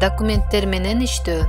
Документтер менен иштөө.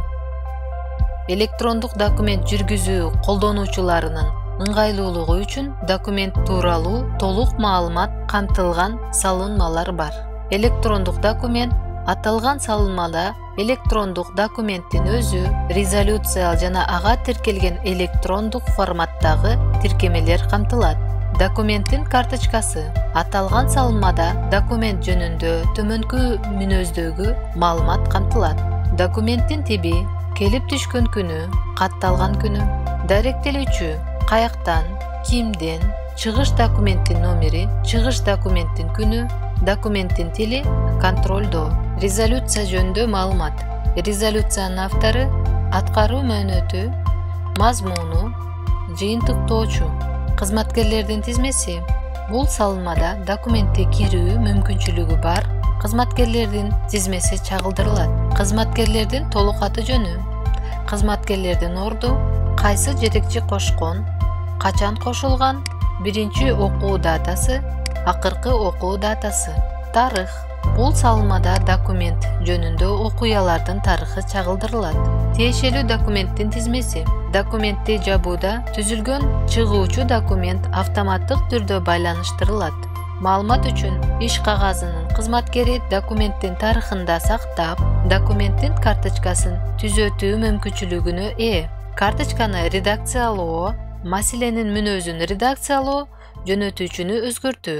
Электрондук документ жүргүзүү колдонуучуларынын ыңгайлуулугу үчүн документ тууралуу толук маалымат камтылган салынмалар бар. Электрондук документ аталган салынмада электрондук документтин өзү, резолюция жана ага тиркелген электрондук форматтагы тиркемелер камтылат. Документтин карточкасы. Аталган салынмада документ жөнүндө төмөнкү мүнөздөгү маалымат камтылат. Документтин тиби, келип түшкөн күнү, катталган күнү, даректелүүчү, каяктан, кимден, чыгыш документтин номери, чыгыш документтин күнү, документтин тили, контролдоо. Резолюция жөнүндө маалымат. Резолюциянын автору, аткаруу мөөнөтү, мазмуну, жыйынтыктоочу. Кызматкерлердин тизмеси. Бул салынмада документке кирүү мүмкүнчүлүгү бар кызматкерлердин тизмеси чагылдырылат. Кызматкерлердин толук аты жөнү, кызматкерлердин орду, кайсы жетекчи кошкон, качан кошулган, биринчи окуу датасы, акыркы окуу датасы. Тарых. Бул салынмада документ жөнүндө окуялардын тарыхы чагылдырылат. Тиешелүү документтин тизмеси. Документти жабууда түзүлгөн чыгуучу документ автоматтык түрдө байланыштырылат. Маалымат үчүн иш кагазынын кызматкери документтин тарыхында сактап, документтин карточкасын түзөтүү мүмкүнчүлүгүнө ээ. Карточканы редакциялоо, маселенин мүнөзүн редакциялоо, жөнөтүүчүнү өзгөртүү.